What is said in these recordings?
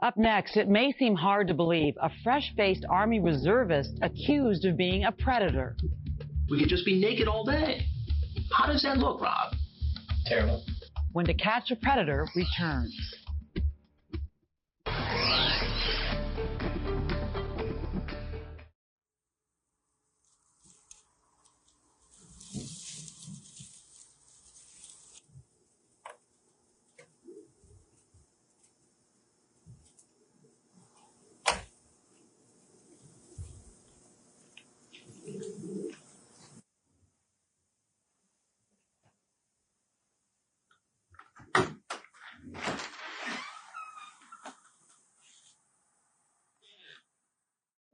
Up next, it may seem hard to believe a fresh-faced Army reservist accused of being a predator. We could just be naked all day. How does that look, Rob? Terrible. When To Catch a Predator returns.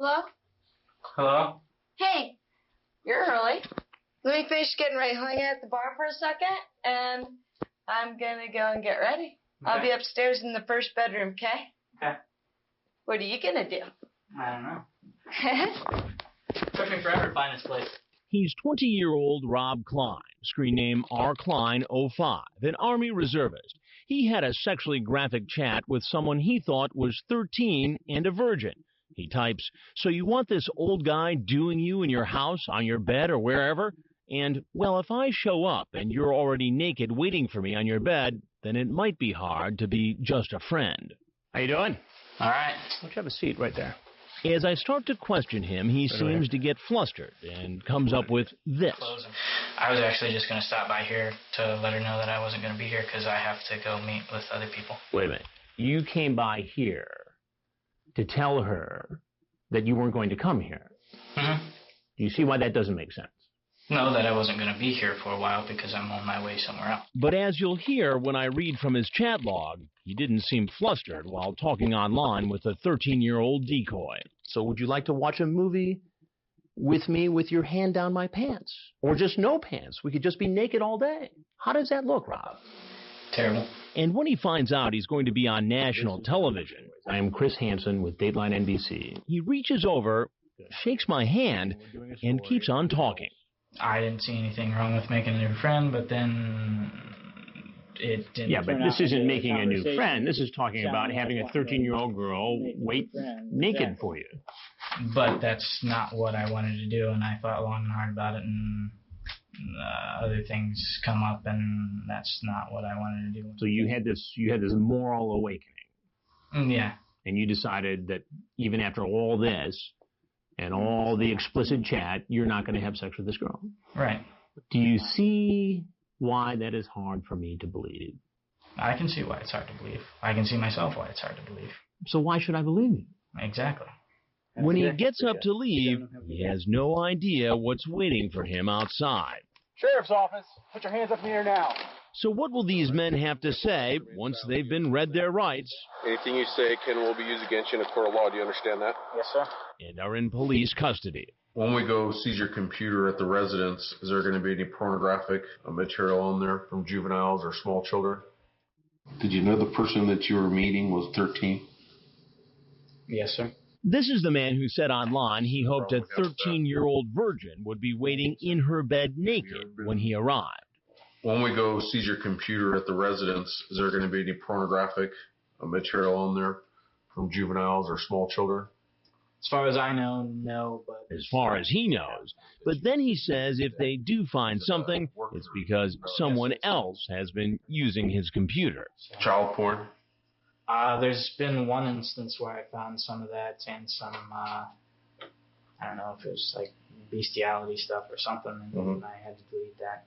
Hello? Hello? Hey, you're early. Let me finish getting ready. Hang out at the bar for a second, and I'm gonna go and get ready. Okay. I'll be upstairs in the first bedroom, okay? Okay. What are you gonna do? I don't know. Took me forever to find this place. He's 20-year-old Rob Klein, screen name R. Klein 05, an Army reservist. He had a sexually graphic chat with someone he thought was 13 and a virgin. He types, "So you want this old guy doing you in your house, on your bed, or wherever? And, well, if I show up and you're already naked waiting for me on your bed, then it might be hard to be just a friend." How you doing? All right. Why don't you have a seat right there? As I start to question him, he seems to get flustered and comes up with this. I was actually just going to stop by here to let her know that I wasn't going to be here because I have to go meet with other people. Wait a minute. You came by here to tell her that you weren't going to come here. Mm-hmm. Do you see why that doesn't make sense? No, that I wasn't going to be here for a while because I'm on my way somewhere else. But as you'll hear when I read from his chat log, he didn't seem flustered while talking online with a 13-year-old decoy. So would you like to watch a movie with me with your hand down my pants? Or just no pants? We could just be naked all day. How does that look, Rob? Terrible. And when he finds out he's going to be on national television, I am Chris Hansen with Dateline NBC. He reaches over, shakes my hand, and keeps on talking. I didn't see anything wrong with making a new friend, but then it didn't. Yeah, but this isn't making a new friend. This is talking about having a 13-year-old girl wait naked for you. But that's not what I wanted to do, and I thought long and hard about it, and other things come up, and that's not what I wanted to do. So you had this moral awakening. Yeah. And you decided that even after all this and all the explicit chat, you're not going to have sex with this girl. Right. Do you see why that is hard for me to believe? I can see why it's hard to believe. I can see myself why it's hard to believe. So why should I believe you? Exactly. When he gets up to leave, he has no idea what's waiting for him outside. Sheriff's office, put your hands up in the air now. So what will these men have to say once they've been read their rights? Anything you say can will be used against you in a court of law. Do you understand that? Yes, sir. And are in police custody. When we go seize your computer at the residence, is there going to be any pornographic material on there from juveniles or small children? Did you know the person that you were meeting was 13? Yes, sir. This is the man who said online he hoped a 13-year-old virgin would be waiting in her bed naked when he arrived. When we go seize your computer at the residence, is there going to be any pornographic material on there from juveniles or small children? As far as I know, no, but... As far as he knows. But then he says if they do find something, it's because someone else has been using his computer. Child porn? There's been one instance where I found some of that and some, I don't know if it was like bestiality stuff or something, and I had to delete that.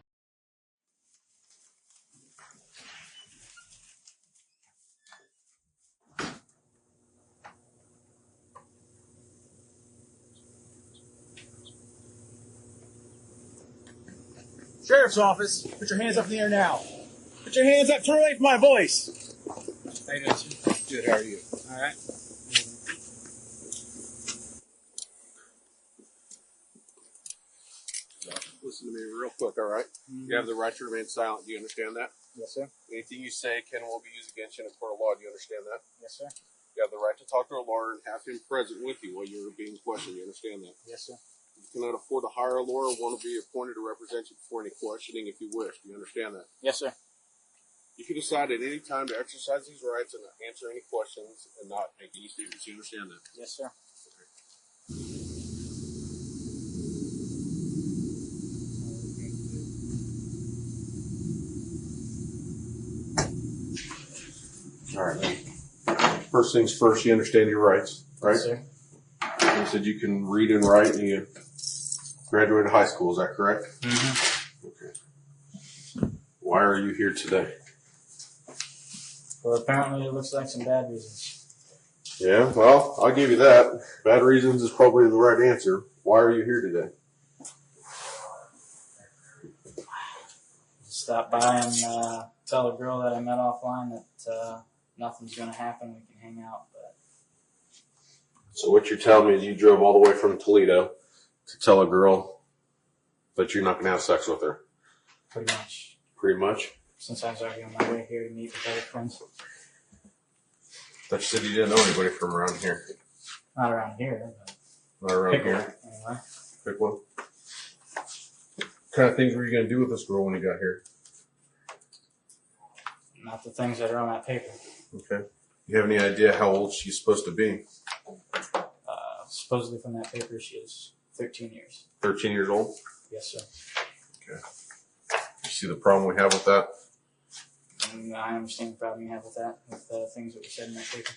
Sheriff's office, put your hands up in the air now. Put your hands up, turn away from my voice. How you doing, sir? Good, how are you? All right. Listen to me real quick, all right? You have the right to remain silent. Do you understand that? Yes, sir. Anything you say can and will be used against you in a court of law. Do you understand that? Yes, sir. You have the right to talk to a lawyer and have him present with you while you're being questioned. You understand that? Yes, sir. You cannot afford to hire a lawyer or want to be appointed to represent you before any questioning if you wish. Do you understand that? Yes, sir. You can decide at any time to exercise these rights and answer any questions and not make any statements. You understand that? Yes, sir. All right, man. First things first, you understand your rights, right? Yes, sir. You said you can read and write, and you graduated high school. Is that correct? Mm-hmm. Okay. Why are you here today? Well, apparently it looks like some bad reasons. Yeah, well, I'll give you that. Bad reasons is probably the right answer. Why are you here today? Stop by and tell a girl that I met offline that nothing's going to happen. We can hang out. But So what you're telling me is you drove all the way from Toledo to tell a girl that you're not going to have sex with her? pretty much. Pretty much? Since I was already on my way here to meet with other friends. Thought you said you didn't know anybody from around here. Not around here, but Not around pick here? one, anyway. Pick one. What kind of things were you going to do with this girl when you got here? Not the things that are on that paper. Okay. You have any idea how old she's supposed to be? Supposedly from that paper, she is 13 years. 13 years old? Yes, sir. Okay. You see the problem we have with that? And I understand the problem you have with that, with the things that were said in that paper.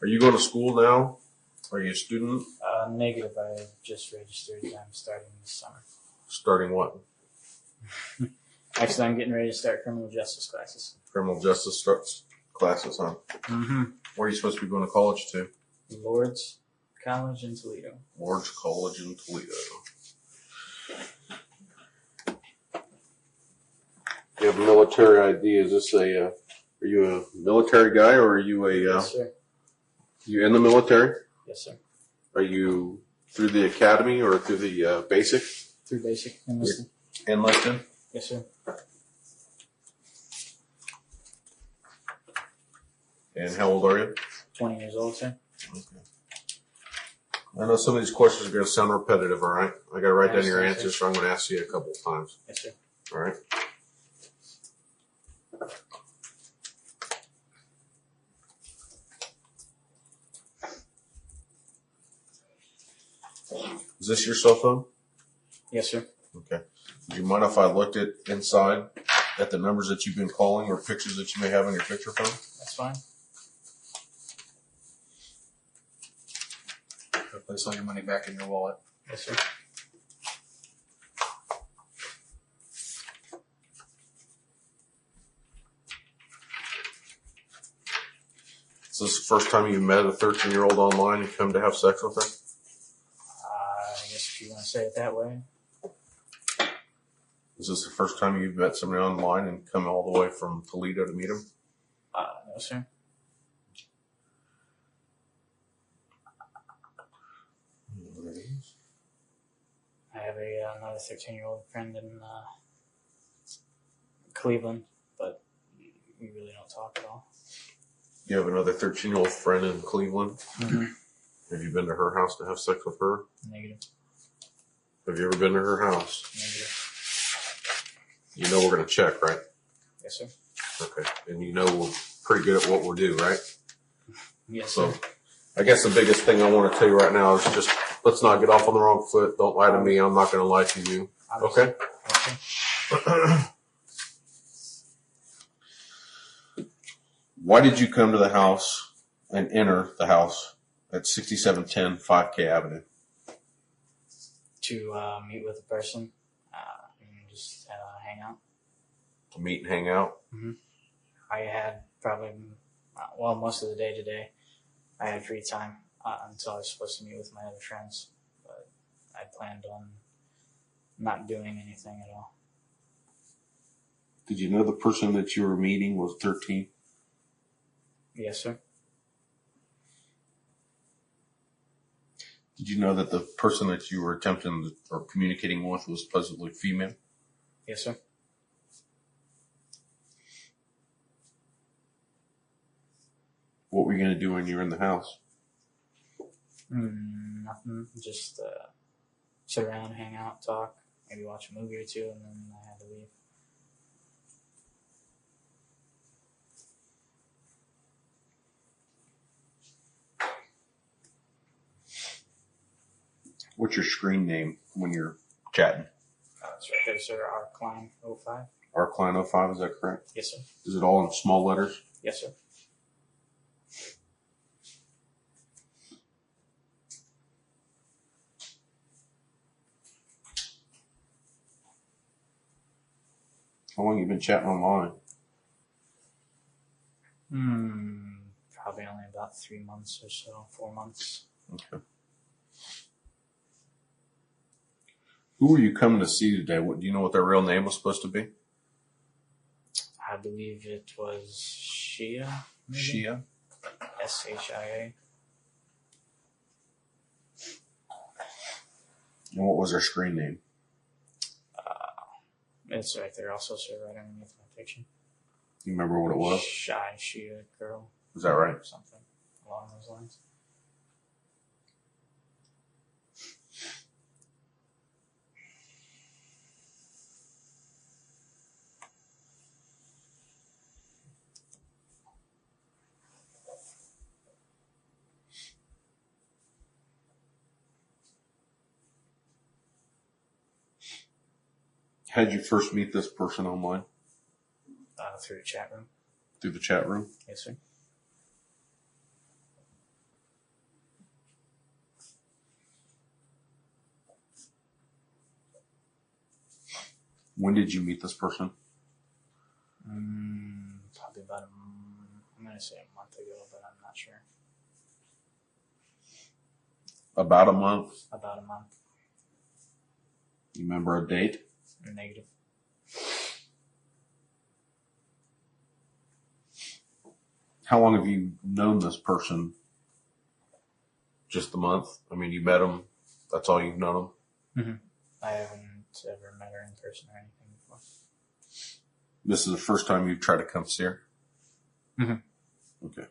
Are you going to school now? Are you a student? Negative. I just registered. I'm starting this summer. Starting what? Actually, I'm getting ready to start criminal justice classes. Criminal justice starts classes, huh? Mm-hmm. Where are you supposed to be going to college to? Lord's College in Toledo. Lord's College in Toledo. You have a military ID. Is this are you a military guy or are you Yes, sir. you in the military? Yes, sir. Are you through the academy or through the basic? Through basic enlisted. Enlisted? Yes, sir. And how old are you? 20 years old, sir. Okay. I know some of these questions are going to sound repetitive, all right? I got to write down your Yes, sir. answers, so I'm going to ask you a couple of times. Yes, sir. All right? Is this your cell phone? Yes, sir. Okay. Would you mind if I looked inside at the numbers that you've been calling or pictures that you may have on your picture phone? That's fine. Place all your money back in your wallet. Yes, sir. Is this the first time you met a 13-year-old online and come to have sex with her? I guess if you want to say it that way. Is this the first time you've met somebody online and come all the way from Toledo to meet him? No, sir. I have another 13-year-old friend in Cleveland, but we really don't talk at all. You have another 13-year-old friend in Cleveland? Mm-hmm. Have you been to her house to have sex with her? Negative. Have you ever been to her house? Negative. You know we're going to check, right? Yes, sir. Okay. And you know we're pretty good at what we do, right? Yes, So sir. I guess the biggest thing I want to tell you right now is just let's not get off on the wrong foot. Don't lie to me. I'm not going to lie to you. Obviously. Okay? Okay. Why did you come to the house and enter the house at 6710 5K Avenue? To meet with a person and just hang out. To meet and hang out? Mm-hmm. I had probably, most of the day today, I had free time until I was supposed to meet with my other friends. But I planned on not doing anything at all. Did you know the person that you were meeting was 13? Yes, sir. Did you know that the person that you were attempting or communicating with was supposedly female? Yes, sir. What were you going to do when you were in the house? Nothing. Just sit around, hang out, talk, maybe watch a movie or two, and then I had to leave. What's your screen name when you're chatting? That's right there, sir. R. Klein 05. R. Klein 05, is that correct? Yes, sir. Is it all in small letters? Yes, sir. How long have you been chatting online? Probably only about 3 months or so, 4 months. Okay. Who were you coming to see today? What do you know what their real name was supposed to be? I believe it was Shia. Maybe? Shia? Shia. And what was her screen name? It's right there also, sir, right underneath my picture. You remember what it was? Shy Shia girl. Is that right? Or something along those lines. How did you first meet this person online? Through the chat room. Through the chat room? Yes, sir. When did you meet this person? Probably about I'm going to say a month ago, but I'm not sure. About a month? About a month. You remember a date? Negative. How long have you known this person? Just a month? I mean, you met him. That's all you've known him? Mm-hmm. I haven't ever met her in person or anything before. This is the first time you've tried to come see her? Mm-hmm. Okay.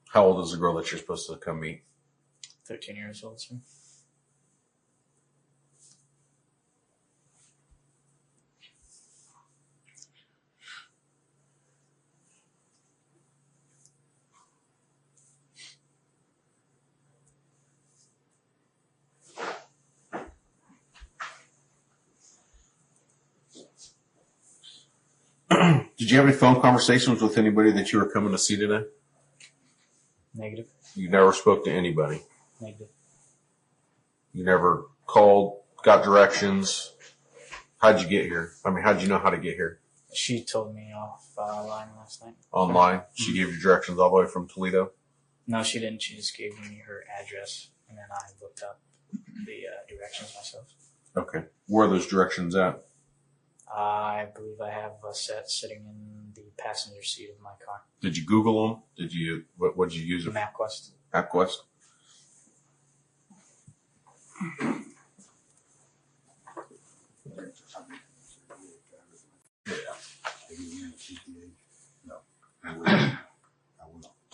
How old is the girl that you're supposed to come meet? 13 years old, sir. Did you have any phone conversations with anybody that you were coming to see today? Negative. You never spoke to anybody? Negative. You never called, got directions? How'd you get here? I mean, how'd you know how to get here? She told me off line last night. Online? She gave you directions all the way from Toledo? No, she didn't. She just gave me her address, and then I looked up the directions myself. Okay. Where are those directions at? I believe I have a set sitting in the passenger seat of my car. Did you Google them? What did you use? MapQuest. MapQuest?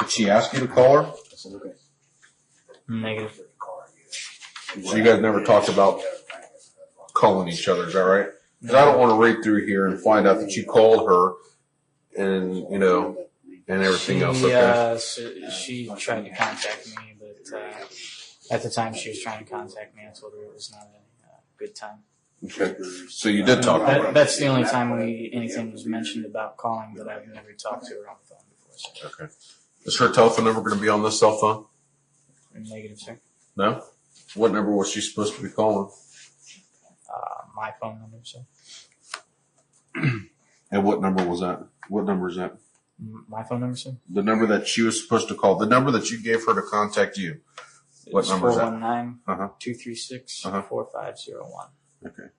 Did she ask you to call her? Negative. So you guys never talked about calling each other, is that right? Because I don't want to read through here and find out that you called her and, you know, and everything else. Okay. She tried to contact me, but at the time she was trying to contact me, I told her it was not a good time. Okay. So you did talk to her. That's the only time anything was mentioned about calling, but I've never talked to her on the phone before. So. Okay. Is her telephone number going to be on this cell phone? Negative, sir. No? What number was she supposed to be calling? My phone number, sir. And what number was that? What number is that? My phone number, sir? The number that she was supposed to call. The number that you gave her to contact you. What number is that? 419-236-4501. Okay.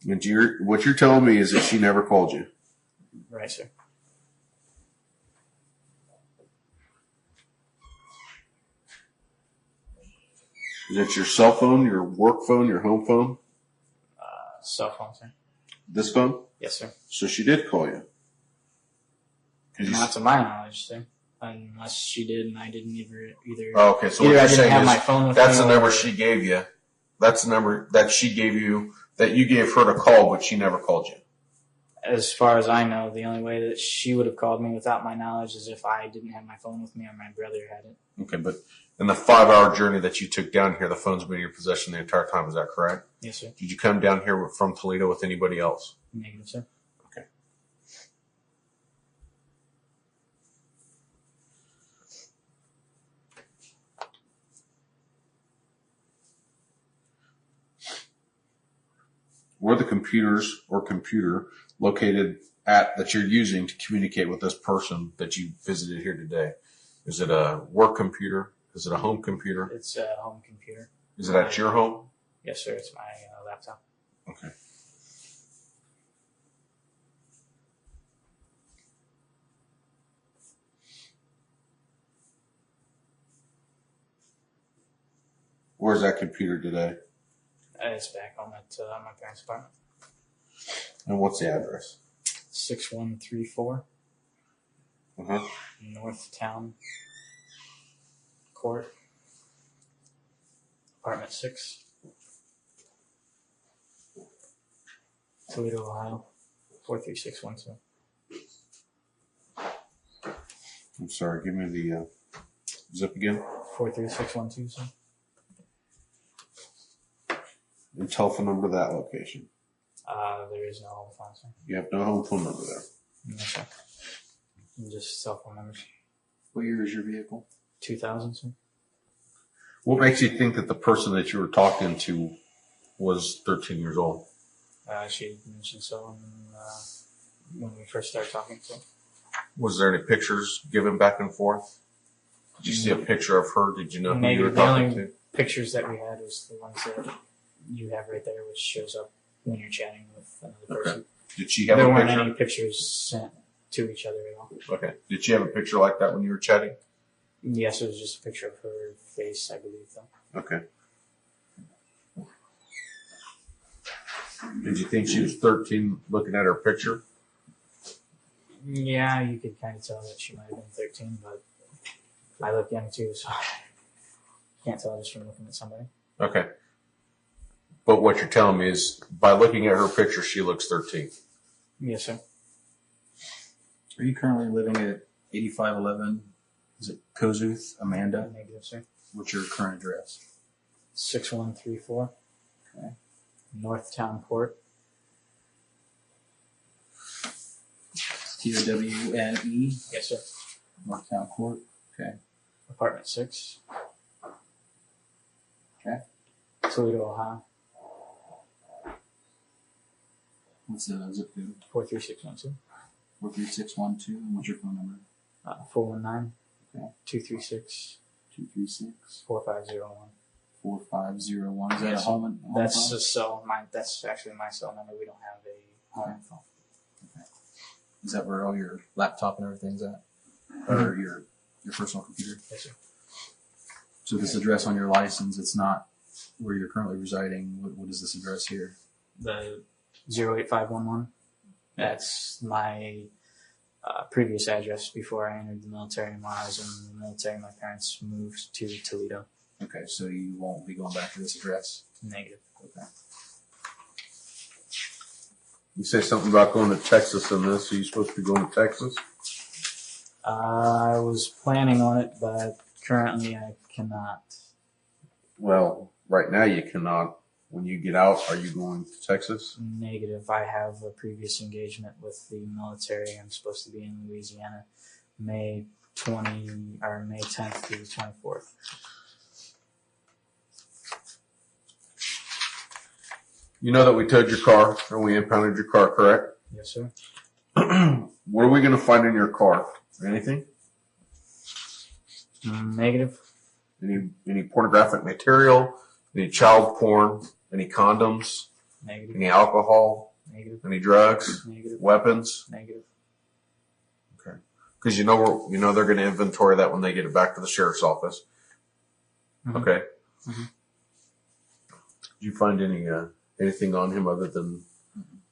And what you're telling me is that she never called you. Right, sir. Is that your cell phone, your work phone, your home phone? Cell phone, sir. This phone? Yes, sir. So she did call you. Not to my knowledge, sir. Unless she did and I didn't either. Oh, okay, so either what I you're didn't saying have is my phone with that's me the number or- she gave you. That's the number that she gave you, that you gave her to call, but she never called you. As far as I know, the only way that she would have called me without my knowledge is if I didn't have my phone with me or my brother had it. Okay, but in the 5-hour journey that you took down here, the phone's been in your possession the entire time. Is that correct? Yes, sir. Did you come down here from Toledo with anybody else? Negative, sir. Okay. Were the computers or computer located at that you're using to communicate with this person that you visited here today? Is it a work computer? Is it a home computer? It's a home computer. Is it at your home? Yes, sir. It's my laptop. Okay. Where's that computer today? It's back home at my parents' apartment. And what's the address? 6134 Uh-huh. North Town Court, apartment 6, Toledo, Ohio, 43612. I'm sorry, give me the zip again. 43612, sir. And telephone number to that location. There is no home phone, sir. You have no home phone number there. No, sir. Just cell phone numbers. What year is your vehicle? 2000, sir. What makes you think that the person that you were talking to was 13 years old? She mentioned so when we first started talking to him. Was there any pictures given back and forth? Did you see a picture of her? Did you know who Maybe you were the talking only to? pictures that we had was the ones that you have right there, which shows up when you're chatting with another person. Okay. Did she have There a weren't picture? any pictures sent to each other at all. Okay. Did she have a picture like that when you were chatting? Yes, it was just a picture of her face, I believe, though. Okay. Did you think she was 13 looking at her picture? Yeah, you could kind of tell that she might have been 13, but I look young too, so can't tell just from looking at somebody. Okay. But what you're telling me is by looking at her picture, she looks 13. Yes, sir. Are you currently living at 8511? Is it Kozuth, Amanda? Negative, sir. What's your current address? 6134. Okay. North Town Court. TOWNE? Yes, sir. Northtown Court. Okay. Apartment 6. Okay. Toledo, Ohio. What's the zip code? 43612. 43612. And what's your phone number? 419. Okay. 236. 236 4501. 4501. Is that Yes. a home? That's a cell. That's actually my cell number. We don't have a home phone. Okay. Is that where all your laptop and everything's at? Or your personal computer? Yes, sir. So this address on your license, it's not where you're currently residing. What is this address here? The 08511. That's my previous address before I entered the military. When I was in the military, my parents moved to Toledo. Okay, so you won't be going back to this address? Negative. Okay. You say something about going to Texas in this. Are you supposed to be going to Texas? I was planning on it, but currently I cannot. Well, right now you cannot. When you get out, are you going to Texas? Negative. I have a previous engagement with the military. I'm supposed to be in Louisiana May 10th through the 24th. You know that we towed your car and we impounded your car, correct? Yes, sir. What are we going to find in your car? Anything? Negative. Any pornographic material? Any child porn? Any condoms? Negative. Any alcohol? Negative. Any drugs? Negative. Weapons? Negative. Okay. Because you know they're going to inventory that when they get it back to the sheriff's office. Mhm. Okay. Mhm. Did you find anything on him other than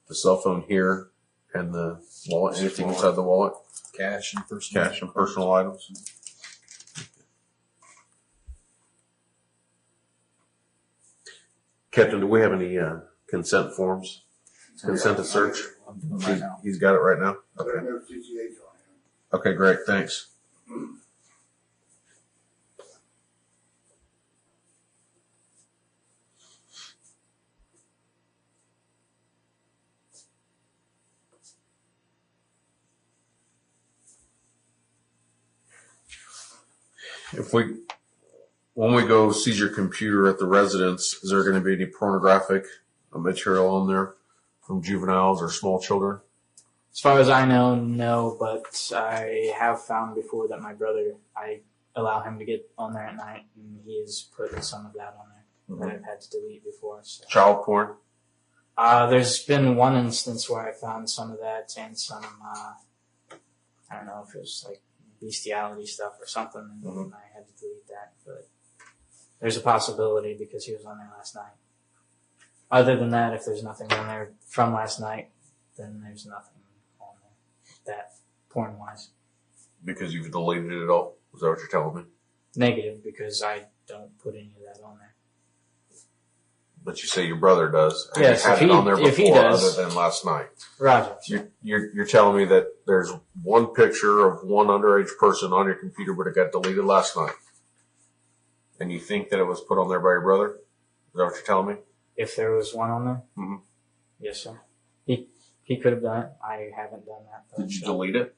the cell phone here And the wallet? Anything inside the wallet? Cash and personal. Cash and personal items? Captain, do we have any consent forms? Consent to search? I'm doing it right now. He's got it right now? Okay. Okay, great. Thanks. When we go seize your computer at the residence, is there going to be any pornographic material on there from juveniles or small children? As far as I know, no, but I have found before that my brother, I allow him to get on there at night, and he has put some of that on there that I've had to delete before. So. Child porn? There's been one instance where I found some of that and some, I don't know if it was like bestiality stuff or something, and I had to delete that, but there's a possibility because he was on there last night. Other than that, if there's nothing on there from last night, then there's nothing on there that porn-wise. Because you've deleted it all? Is that what you're telling me? Negative, because I don't put any of that on there. But you say your brother does. And yes, had it on there if he before does. other than last night. Roger. You're telling me that there's one picture of one underage person on your computer, but it got deleted last night. And you think that it was put on there by your brother? Is that what you're telling me? If there was one on there? Mm-hmm. Yes, sir. He could have done it. I haven't done that. Did you delete it?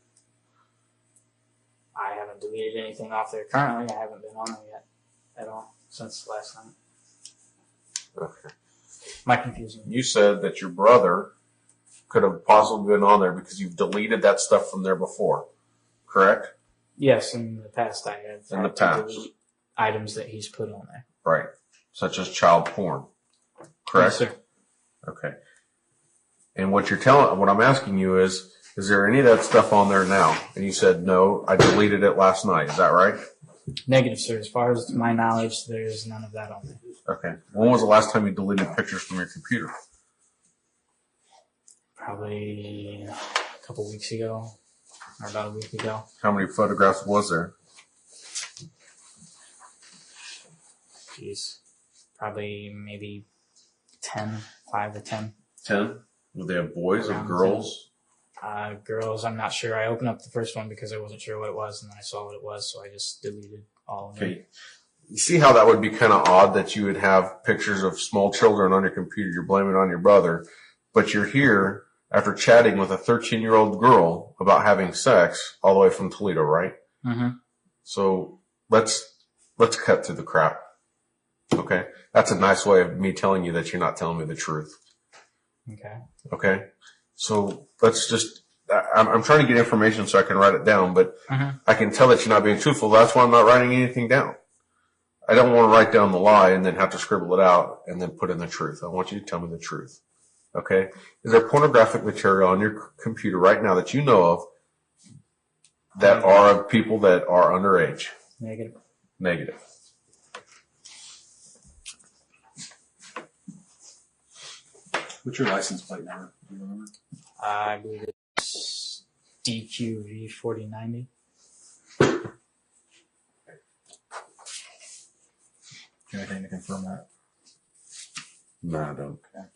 I haven't deleted anything off there currently. I haven't been on there yet at all since last night. Okay. Am I confusing you? You said that your brother could have possibly been on there because you've deleted that stuff from there before, correct? Yes, in the past I have. In the past. Delete items that he's put on there. Right. Such as child porn, correct? Yes, sir. Okay. And what I'm asking you is there any of that stuff on there now? And you said, no, I deleted it last night. Is that right? Negative, sir. As far as my knowledge, there's none of that on there. Okay. When was the last time you deleted pictures from your computer? Probably a couple weeks ago, or about a week ago. How many photographs was there? Jeez. Probably maybe 10, 5 or 10. 10? Would they have boys or girls? 10. Girls, I'm not sure. I opened up the first one because I wasn't sure what it was, and then I saw what it was, so I just deleted all of them. Okay. You see how that would be kind of odd that you would have pictures of small children on your computer. You're blaming it on your brother, but you're here after chatting with a 13-year-old girl about having sex all the way from Toledo, right? Mm-hmm. So let's cut through the crap. Okay? That's a nice way of me telling you that you're not telling me the truth. Okay. Okay? So let's just, I'm trying to get information so I can write it down, but I can tell that you're not being truthful. That's why I'm not writing anything down. I don't want to write down the lie and then have to scribble it out and then put in the truth. I want you to tell me the truth. Okay? Is there pornographic material on your computer right now that you know of that are of people that are underage? Negative. Negative. What's your license plate number? Do you remember? I believe it's DQV4090. Do you have anything to confirm that? No, I don't. Okay.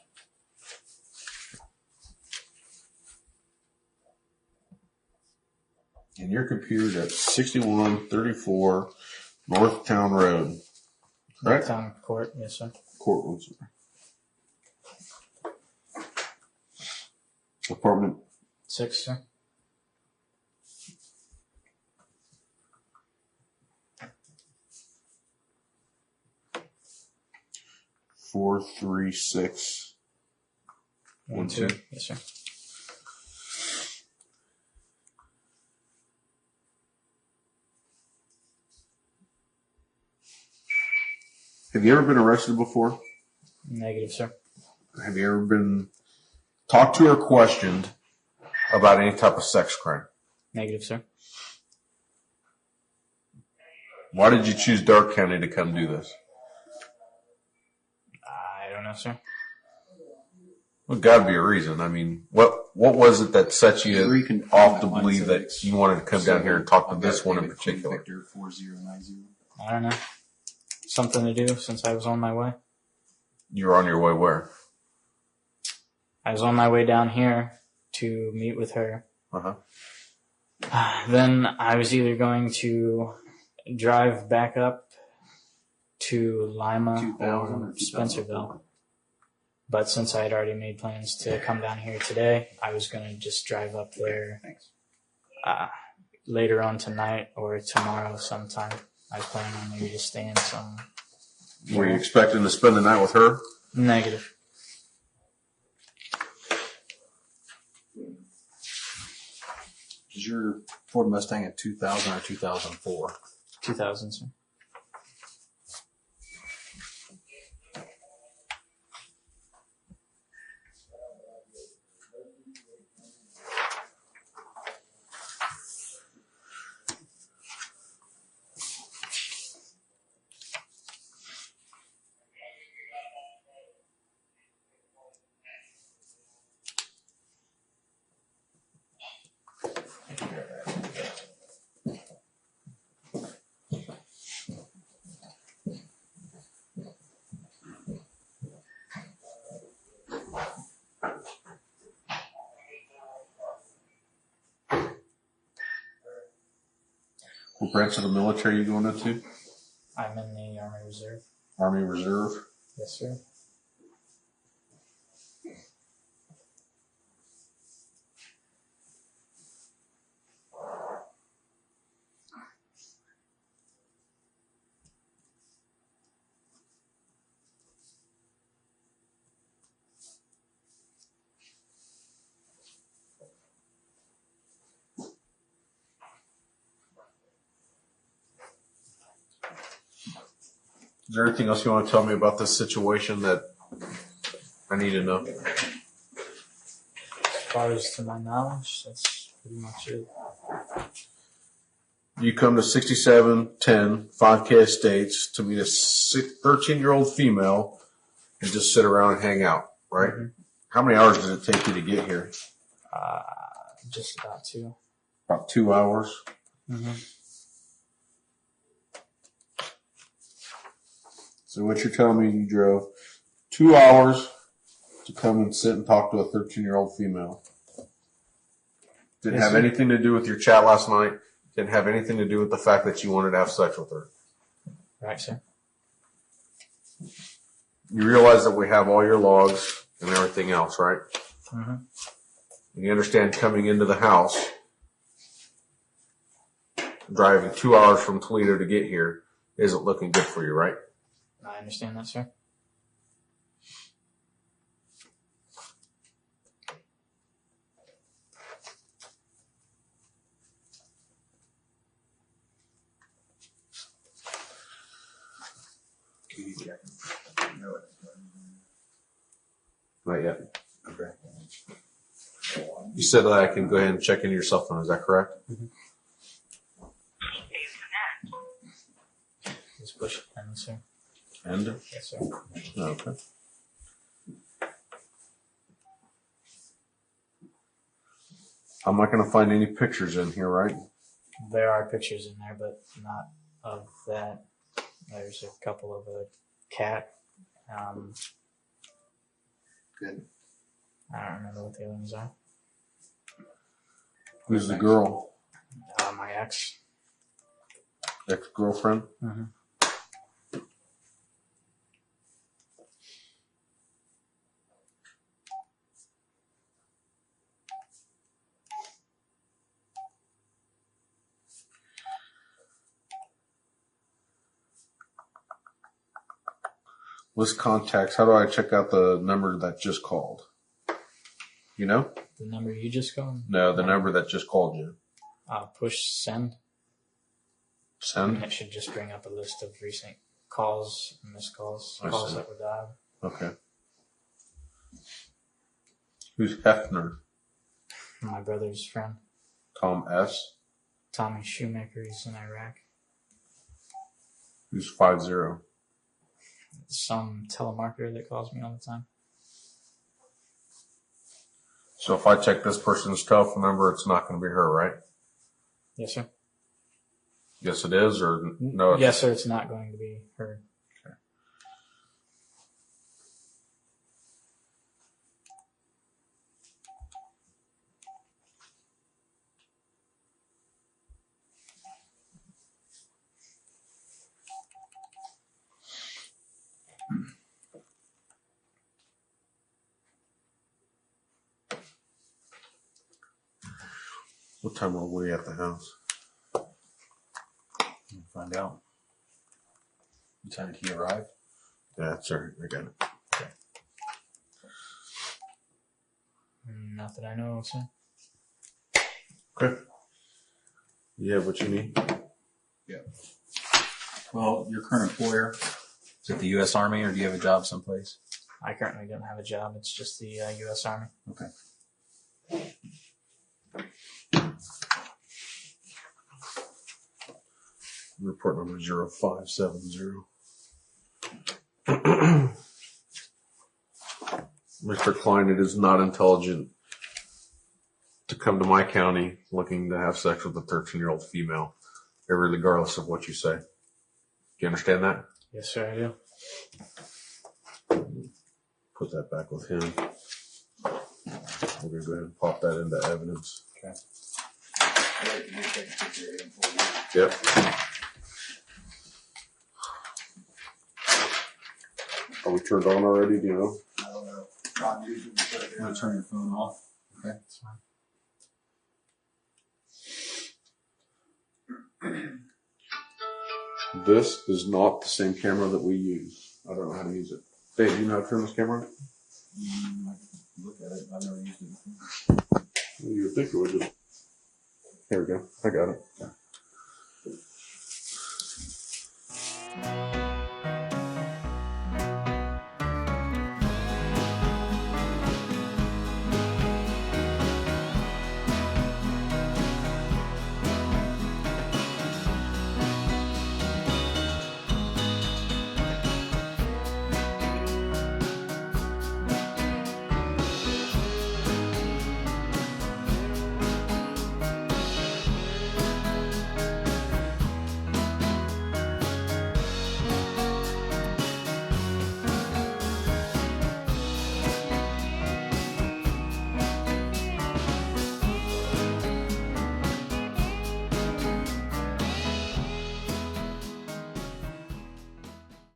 And your computer's at 6134 North Town Road. Correct? Town Court, yes, sir. Courtwood. Apartment 6, sir. four, 3, 6, 1, 2. Yes, sir. Have you ever been arrested before? Negative, sir. Have you ever been talked to or questioned about any type of sex crime? Negative, sir. Why did you choose Dark County to come do this? I don't know, sir. Well, got to be a reason. I mean, what was it that set you off to believe that you wanted to come down here and talk to this one in particular? I don't know. Something to do since I was on my way. You were on your way where? I was on my way down here to meet with her. Uh-huh. Then I was either going to drive back up to Lima or Spencerville. But since I had already made plans to come down here today, I was going to just drive up there later on tonight or tomorrow sometime. I was planning on maybe just staying some. Were you expecting to spend the night with her? Negative. Is your Ford Mustang a 2000 or 2004? 2000, sir. What branch of the military are you going into? I'm in the Army Reserve. Army Reserve? Yes, sir. Is there anything else you want to tell me about this situation that I need to know? As far as to my knowledge, that's pretty much it. You come to 6710 5K Estates to meet a 13-year-old female and just sit around and hang out, right? Mm-hmm. How many hours did it take you to get here? Just about 2. About 2 hours? Mm-hmm. So what you're telling me, you drove 2 hours to come and sit and talk to a 13-year-old female. Didn't have anything to do with your chat last night. Didn't have anything to do with the fact that you wanted to have sex with her. Right, sir. You realize that we have all your logs and everything else, right? Mm-hmm. And you understand coming into the house, driving 2 hours from Toledo to get here isn't looking good for you, right? I understand that, sir. Not yet. Okay. You said that I can go ahead and check into your cell phone. Is that correct? Mm-hmm. Just push it down, sir. And? Yes, sir. Okay. I'm not going to find any pictures in here, right? There are pictures in there, but not of that. There's a couple of a cat. Good. I don't remember what the other ones are. Who's the girl? My ex. Ex-girlfriend? Mm-hmm. List contacts. How do I check out the number that just called? You know? The number you just called? No, the number that just called you. Push send. Send? And it should just bring up a list of recent calls, missed calls, calls that were dialed. Okay. Who's Hefner? My brother's friend. Tom S. Tommy Shoemaker. He's in Iraq. Who's 50? Some telemarketer that calls me all the time. So if I check this person's telephone number, it's not going to be her, right? Yes, sir. Yes, it is, or no? Yes, sir. It's not going to be her. Okay. What time are we at the house? We'll find out. What time did he arrive? Yeah, that's right. I got it. Not that I know of, sir. Okay. You have what you need? Yeah. Well, your current employer, is it the U.S. Army, or do you have a job someplace? I currently don't have a job. It's just the U.S. Army. Okay. Report number 0570. Mr. Klein, it is not intelligent to come to my county looking to have sex with a 13-year-old female, regardless of what you say. Do you understand that? Yes, sir, I do. Put that back with him. We're going to go ahead and pop that into evidence. Okay. Yep. Are we turned on already? Do you know? I don't know. I'm going to turn your phone off. Okay. That's fine. This is not the same camera that we use. I don't know how to use it. Dave, do you know how to turn this camera on? I can look at it. I've never used it before. Well, you would think it would just. Here we go. I got it.